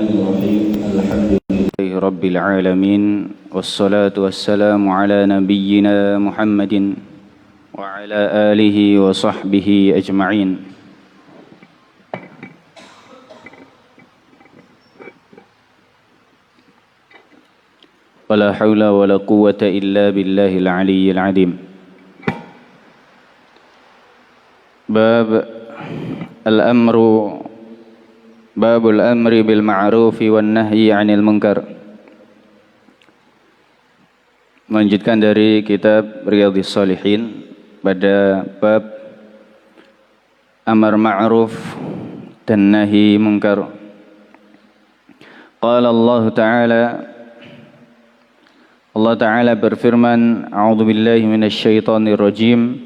الرحمن الرحيم الحمد لله رب العالمين والصلاة والسلام على نبينا محمد وعلى آله وصحبه أجمعين. ولا حول ولا قوة إلا بالله العلي العظيم. باب الأمر بالمعروف والنهي عن المنكر. Melanjutkan dari kitab Riyadhis Shalihin pada bab amar ma'ruf dan nahi munkar. Qala Allah Ta'ala berfirman, A'udzu billahi minasyaitonir rajim,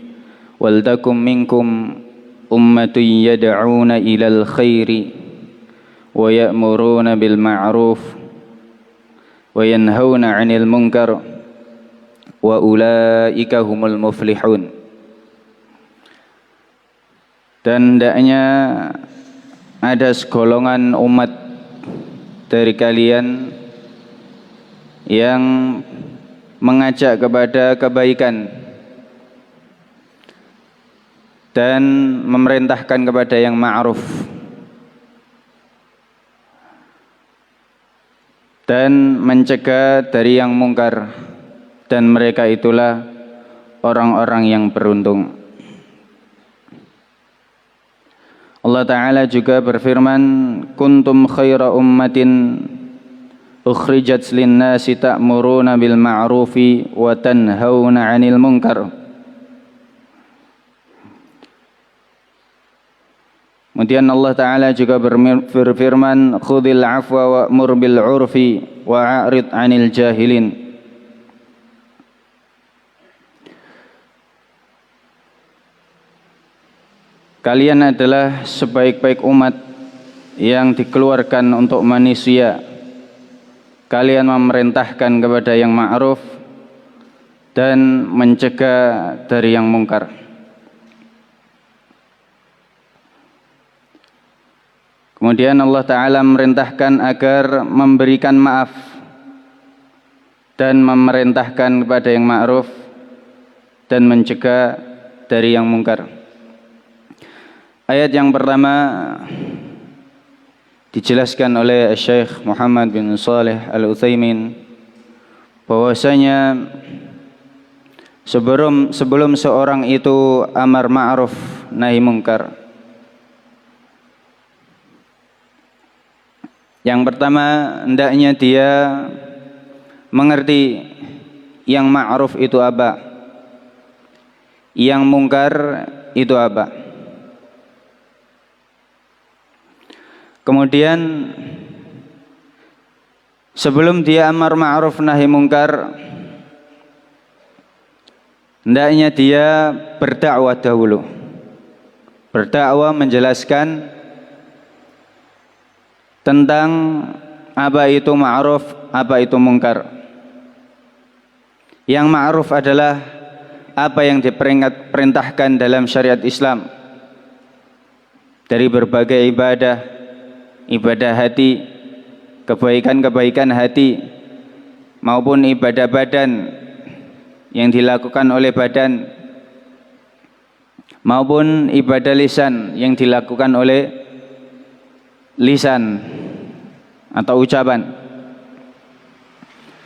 wal takum minkum ummatun yad'una ilal khairi wa ya'muruna bil ma'ruf wa yanhauna 'anil munkar wa ulaika humul muflihun. Dan hendaknya ada segolongan umat dari kalian yang mengajak kepada kebaikan dan memerintahkan kepada yang ma'ruf dan mencegah dari yang mungkar, dan mereka itulah orang-orang yang beruntung. Allah Ta'ala juga berfirman, kuntum khaira ummatin ukhrijat linnasi ta'muruna bil ma'rufi wa tanhauna 'anil munkar. Kemudian Allah Ta'ala juga berfirman, khudhil afwa wa'mur bil 'urfi wa'rid 'anil jahilin. Kalian adalah sebaik-baik umat yang dikeluarkan untuk manusia. Kalian memerintahkan kepada yang ma'ruf dan mencegah dari yang mungkar. Kemudian Allah Ta'ala memerintahkan agar memberikan maaf dan memerintahkan kepada yang ma'ruf dan mencegah dari yang mungkar. Ayat yang pertama dijelaskan oleh Syekh Muhammad bin Shalih Al-Utsaimin bahwasanya sebelum seorang itu amar ma'ruf nahi munkar, yang pertama hendaknya dia mengerti yang ma'ruf itu apa, yang munkar itu apa. Kemudian sebelum dia amar ma'ruf nahi munkar, hendaknya dia berdakwah dahulu. Berdakwah menjelaskan tentang apa itu ma'ruf, apa itu munkar. Yang ma'ruf adalah apa yang diperintahkan dalam syariat Islam dari berbagai ibadah hati, kebaikan-kebaikan hati, maupun ibadah badan yang dilakukan oleh badan, maupun ibadah lisan yang dilakukan oleh lisan atau ucapan.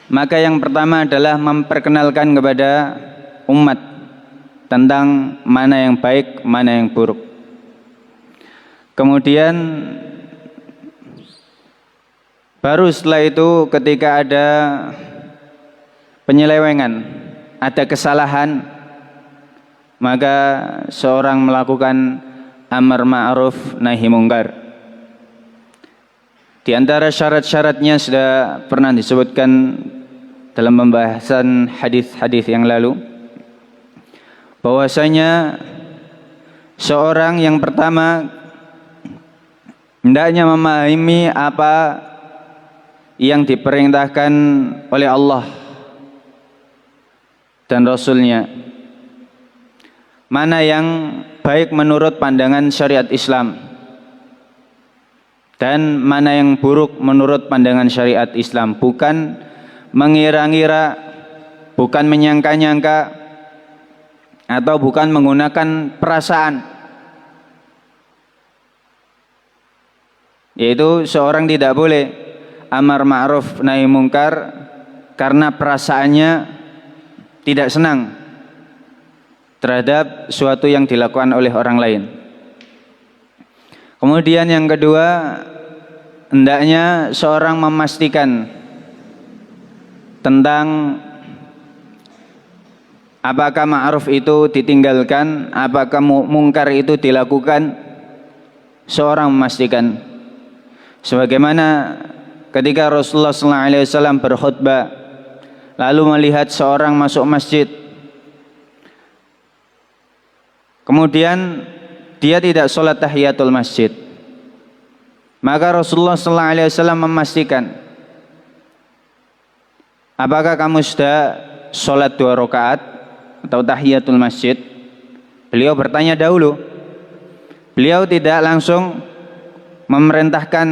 Maka yang pertama adalah memperkenalkan kepada umat tentang mana yang baik, mana yang buruk. Kemudian baru setelah itu ketika ada penyelewengan, ada kesalahan, maka seorang melakukan amar ma'ruf nahi munkar. Di antara syarat-syaratnya sudah pernah disebutkan dalam pembahasan hadis-hadis yang lalu, bahwasanya seorang yang pertama hendaknya memahami apa yang diperintahkan oleh Allah dan Rasul-Nya, mana yang baik menurut pandangan syariat Islam, dan mana yang buruk menurut pandangan syariat Islam, bukan mengira-ngira, bukan menyangka-nyangka, atau bukan menggunakan perasaan. Yaitu seorang tidak boleh amar ma'ruf nahi mungkar karena perasaannya tidak senang terhadap suatu yang dilakukan oleh orang lain. Kemudian yang kedua, hendaknya seorang memastikan tentang apakah ma'ruf itu ditinggalkan, apakah mungkar itu dilakukan. Seorang memastikan, sebagaimana ketika Rasulullah SAW berkhutbah lalu melihat seorang masuk masjid, kemudian dia tidak sholat tahiyatul masjid, maka Rasulullah SAW memastikan, apakah kamu sudah sholat 2 rakaat atau tahiyatul masjid? Beliau bertanya dahulu. Beliau tidak langsung memerintahkan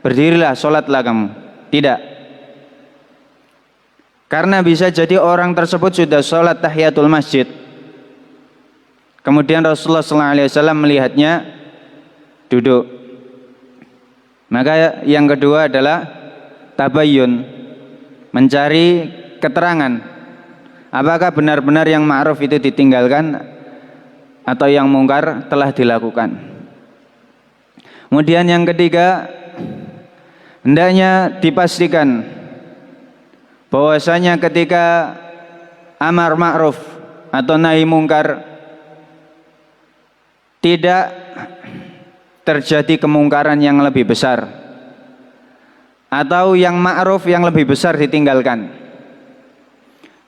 berdirilah, sholatlah kamu. Tidak. Karena bisa jadi orang tersebut sudah sholat tahiyatul masjid, kemudian Rasulullah SAW melihatnya duduk. Maka yang kedua adalah tabayyun, mencari keterangan apakah benar-benar yang ma'ruf itu ditinggalkan atau yang mungkar telah dilakukan. Kemudian yang ketiga, hendaknya dipastikan bahwasanya ketika amar ma'ruf atau nahi mungkar tidak terjadi kemungkaran yang lebih besar atau yang ma'ruf yang lebih besar ditinggalkan.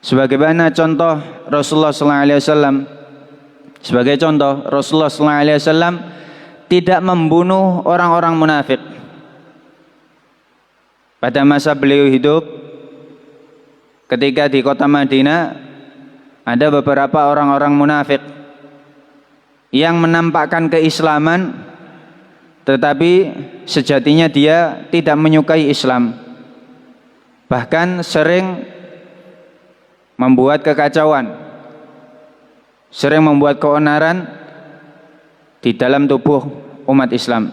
Sebagaimana contoh Rasulullah SAW, sebagai contoh Rasulullah SAW tidak membunuh orang-orang munafik. Pada masa beliau hidup, ketika di kota Madinah ada beberapa orang-orang munafik yang menampakkan keislaman, tetapi sejatinya dia tidak menyukai Islam, bahkan sering membuat kekacauan, sering membuat keonaran di dalam tubuh umat Islam.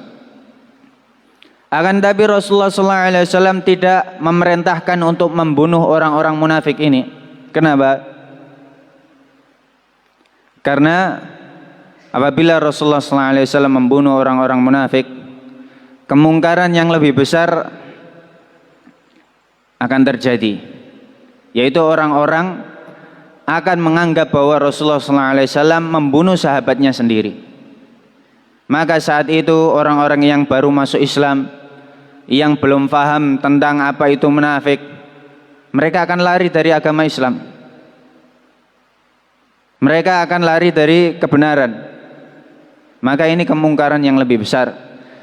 Akan tapi Rasulullah SAW tidak memerintahkan untuk membunuh orang-orang munafik ini. Kenapa? Karena apabila Rasulullah SAW membunuh orang-orang munafik, kemungkaran yang lebih besar akan terjadi, yaitu orang-orang akan menganggap bahwa Rasulullah SAW membunuh sahabatnya sendiri. Maka saat itu orang-orang yang baru masuk Islam, yang belum paham tentang apa itu munafik, mereka akan lari dari agama Islam, mereka akan lari dari kebenaran. Maka ini kemungkaran yang lebih besar.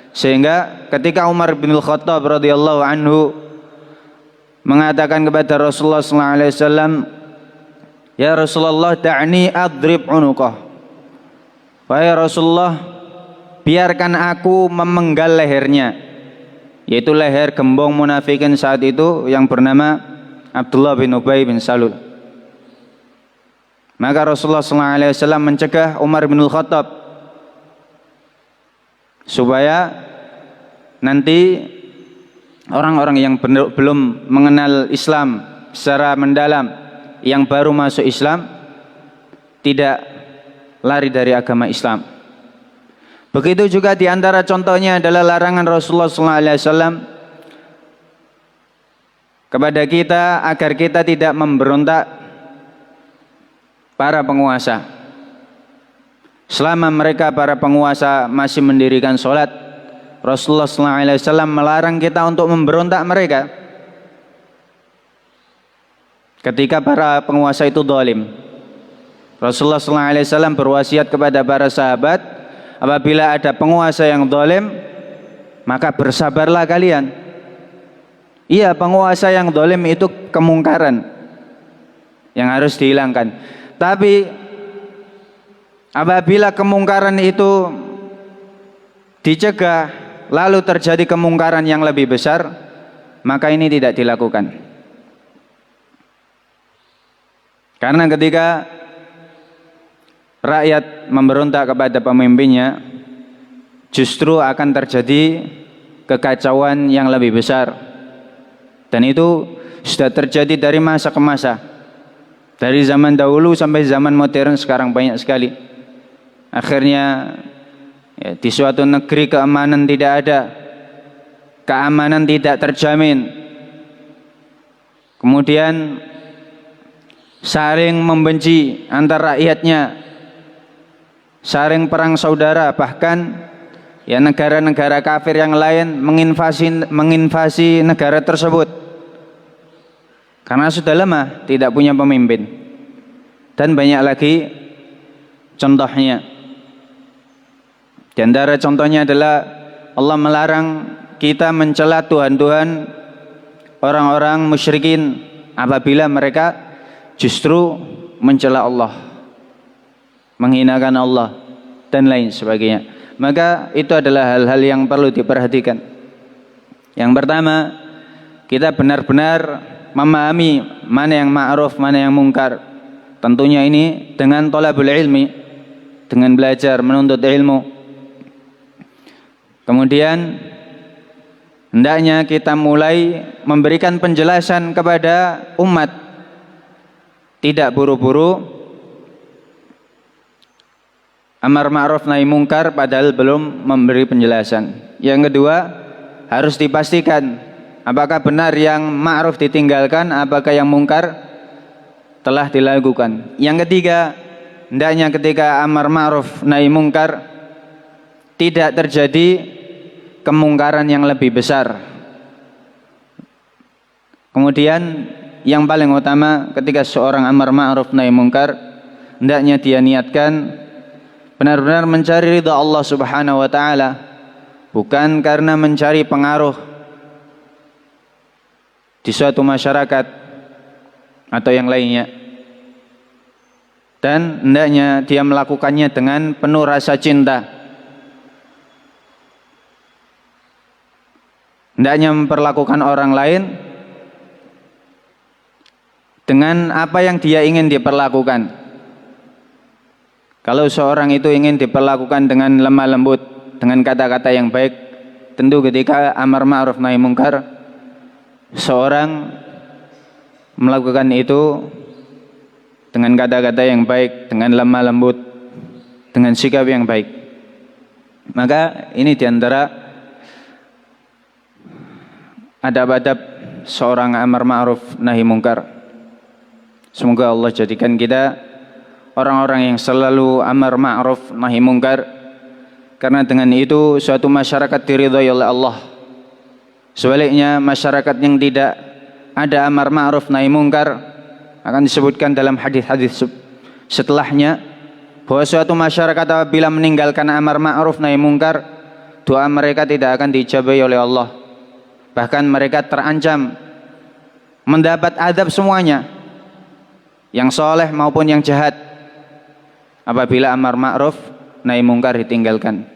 Sehingga ketika Umar bin Khattab radhiyallahu anhu mengatakan kepada Rasulullah SAW, ya Rasulullah, da'ni adrib unuqah, wahai Rasulullah, biarkan aku memenggal lehernya, yaitu leher gembong munafikin saat itu yang bernama Abdullah bin Ubay bin Salul. Maka Rasulullah SAW mencegah Umar bin Khattab supaya nanti orang-orang yang belum mengenal Islam secara mendalam, yang baru masuk Islam, tidak lari dari agama Islam. Begitu juga diantara contohnya adalah larangan Rasulullah SAW kepada kita agar kita tidak memberontak para penguasa. Selama mereka para penguasa masih mendirikan sholat, Rasulullah SAW melarang kita untuk memberontak mereka. Ketika para penguasa itu zalim, Rasulullah SAW berwasiat kepada para sahabat, apabila ada penguasa yang zalim, maka bersabarlah kalian. Iya, penguasa yang zalim itu kemungkaran yang harus dihilangkan. Tapi apabila kemungkaran itu dicegah lalu terjadi kemungkaran yang lebih besar, maka ini tidak dilakukan. Karena ketika rakyat memberontak kepada pemimpinnya, justru akan terjadi kekacauan yang lebih besar. Dan itu sudah terjadi dari masa ke masa, dari zaman dahulu sampai zaman modern sekarang banyak sekali. Akhirnya ya, di suatu negeri keamanan tidak ada, keamanan tidak terjamin, kemudian saling membenci antar rakyatnya, saling perang saudara, bahkan ya negara-negara kafir yang lain menginvasi negara tersebut karena sudah lama tidak punya pemimpin. Dan banyak lagi contohnya. Di antara contohnya adalah Allah melarang kita mencela Tuhan-Tuhan orang-orang musyrikin apabila mereka justru mencela Allah, menghinakan Allah dan lain sebagainya. Maka itu adalah hal-hal yang perlu diperhatikan. Yang pertama, kita benar-benar memahami mana yang ma'ruf, mana yang mungkar. Tentunya ini dengan thalabul ilmi, dengan belajar menuntut ilmu. Kemudian hendaknya kita mulai memberikan penjelasan kepada umat, tidak buru-buru amar ma'ruf nahi mungkar padahal belum memberi penjelasan. Yang kedua, harus dipastikan apakah benar yang ma'ruf ditinggalkan, apakah yang mungkar telah dilakukan. Yang ketiga, hendaknya ketika amar ma'ruf nahi mungkar tidak terjadi kemungkaran yang lebih besar. Kemudian yang paling utama, ketika seorang amar ma'ruf nahi mungkar, hendaknya dia niatkan benar-benar mencari ridha Allah Subhanahu wa taala, bukan karena mencari pengaruh di suatu masyarakat atau yang lainnya. Dan hendaknya dia melakukannya dengan penuh rasa cinta. Hendaknya memperlakukan orang lain dengan apa yang dia ingin diperlakukan. Kalau seorang itu ingin diperlakukan dengan lemah lembut, dengan kata-kata yang baik, tentu ketika amar ma'ruf nahi mungkar, seorang melakukan itu dengan kata-kata yang baik, dengan lemah lembut, dengan sikap yang baik. Maka ini diantara adab-adab seorang amar ma'ruf nahi mungkar. Semoga Allah jadikan kita orang-orang yang selalu amar ma'ruf nahi mungkar, karena dengan itu suatu masyarakat diridhai oleh Allah. Sebaliknya, masyarakat yang tidak ada amar ma'ruf nahi mungkar, akan disebutkan dalam hadis-hadis setelahnya bahwa suatu masyarakat apabila meninggalkan amar ma'ruf nahi mungkar, doa mereka tidak akan diijabahi oleh Allah. Bahkan mereka terancam mendapat azab semuanya, yang soleh maupun yang jahat, apabila amar ma'ruf nahi mungkar ditinggalkan.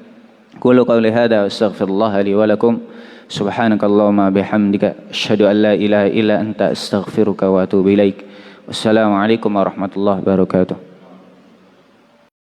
Qulu qawli hadza wa astaghfirullah li wa lakum. Subhanakallahumma bihamdika asyhadu an la ilaha illa anta astaghfiruka wa atubu ilaik. Wassalamualaikum warahmatullahi wabarakatuh.